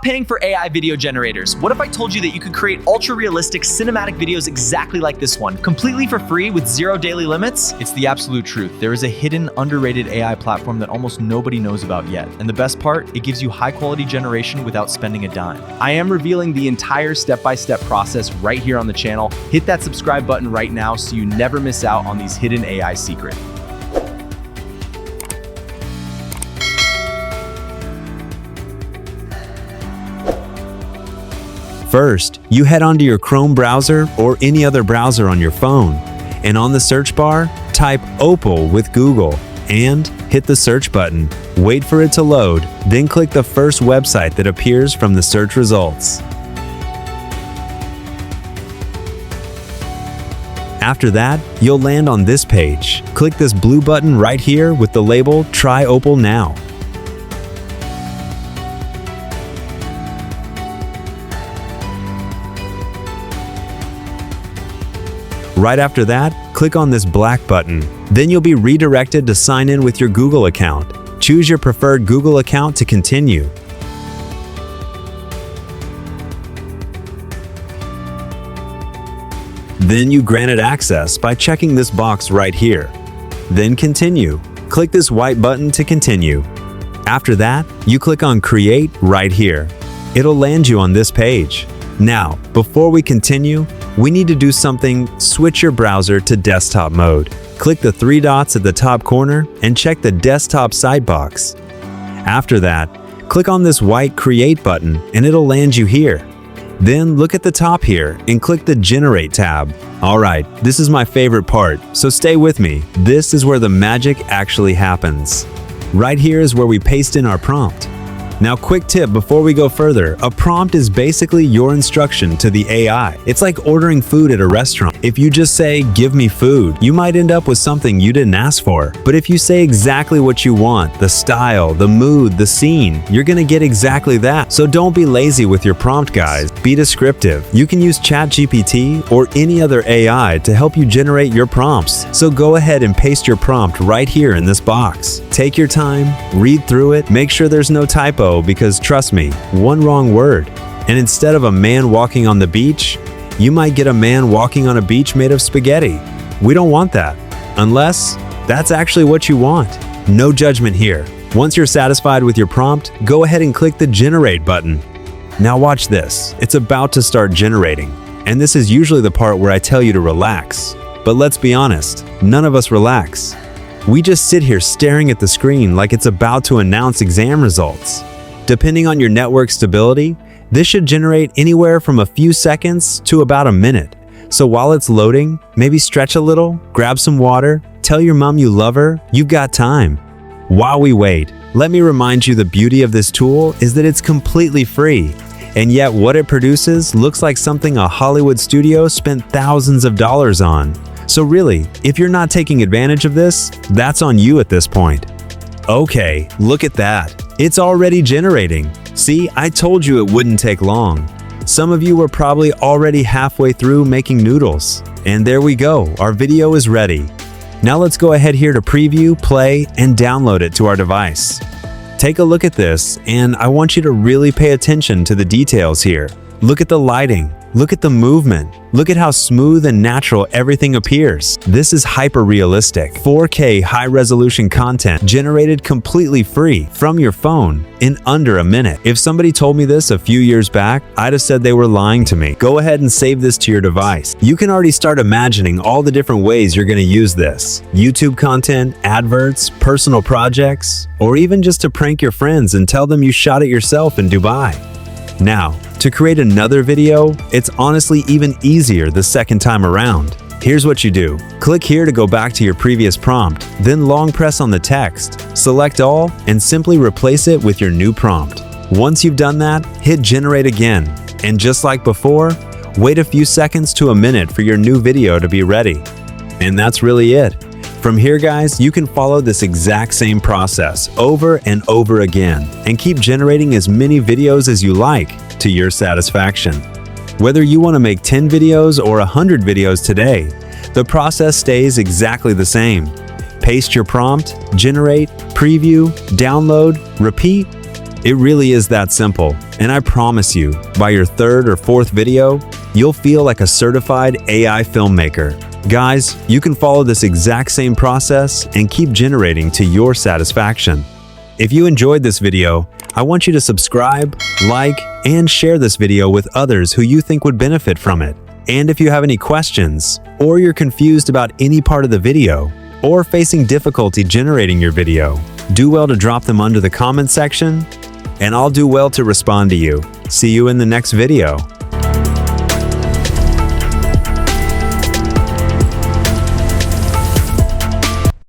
Stop paying for AI video generators. What if I told you that you could create ultra-realistic cinematic videos exactly like this one, completely for free with 0 daily limits? It's the absolute truth. There is a hidden, underrated AI platform that almost nobody knows about yet. And the best part, it gives you high-quality generation without spending a dime. I am revealing the entire step-by-step process right here on the channel. Hit that subscribe button right now so you never miss out on these hidden AI secrets. First, you head onto your Chrome browser or any other browser on your phone, and on the search bar, type Opal with Google and hit the search button. Wait for it to load, then click the first website that appears from the search results. After that, you'll land on this page. Click this blue button right here with the label Try Opal Now. Right after that, click on this black button. Then you'll be redirected to sign in with your Google account. Choose your preferred Google account to continue. Then you grant it access by checking this box right here. Then continue. Click this white button to continue. After that, you click on Create right here. It'll land you on this page. Now, before we continue, we need to do something. Switch your browser to desktop mode. Click the 3 dots at the top corner and check the desktop side box. After that, click on this white Create button and it'll land you here. Then look at the top here and click the Generate tab. Alright, this is my favorite part, so stay with me. This is where the magic actually happens. Right here is where we paste in our prompt. Now, quick tip before we go further, a prompt is basically your instruction to the AI. It's like ordering food at a restaurant. If you just say, "Give me food," you might end up with something you didn't ask for. But if you say exactly what you want, the style, the mood, the scene, you're gonna get exactly that. So don't be lazy with your prompt, guys. Be descriptive. You can use ChatGPT or any other AI to help you generate your prompts. So go ahead and paste your prompt right here in this box. Take your time, read through it, make sure there's no typo, because trust me, one wrong word, and instead of a man walking on the beach, you might get a man walking on a beach made of spaghetti. We don't want that, unless that's actually what you want. No judgment here. Once you're satisfied with your prompt, go ahead and click the Generate button. Now watch this. It's about to start generating, and this is usually the part where I tell you to relax. But let's be honest, none of us relax. We just sit here staring at the screen like it's about to announce exam results. Depending on your network stability, this should generate anywhere from a few seconds to about a minute. So while it's loading, maybe stretch a little, grab some water, tell your mom you love her, you've got time. While we wait, let me remind you the beauty of this tool is that it's completely free. And yet what it produces looks like something a Hollywood studio spent thousands of dollars on. So really, if you're not taking advantage of this, that's on you at this point. Okay, look at that. It's already generating. See, I told you it wouldn't take long. Some of you were probably already halfway through making noodles. And there we go, our video is ready. Now let's go ahead here to preview, play, and download it to our device. Take a look at this, and I want you to really pay attention to the details here. Look at the lighting. Look at the movement. Look at how smooth and natural everything appears. This is hyper-realistic, 4K high-resolution content generated completely free from your phone in under a minute. If somebody told me this a few years back, I'd have said they were lying to me. Go ahead and save this to your device. You can already start imagining all the different ways you're going to use this. YouTube content, adverts, personal projects, or even just to prank your friends and tell them you shot it yourself in Dubai. Now, to create another video, it's honestly even easier the second time around. Here's what you do. Click here to go back to your previous prompt, then long press on the text, select all, and simply replace it with your new prompt. Once you've done that, hit Generate again, and just like before, wait a few seconds to a minute for your new video to be ready. And that's really it. From here, guys, you can follow this exact same process over and over again and keep generating as many videos as you like to your satisfaction. Whether you want to make 10 videos or 100 videos today, the process stays exactly the same. Paste your prompt, generate, preview, download, repeat, It really is that simple, and I promise you, by your third or fourth video, you'll feel like a certified AI filmmaker. Guys, you can follow this exact same process and keep generating to your satisfaction. If you enjoyed this video, I want you to subscribe, like, and share this video with others who you think would benefit from it. And if you have any questions, or you're confused about any part of the video, or facing difficulty generating your video, do well to drop them under the comment section, and I'll do well to respond to you. See you in the next video.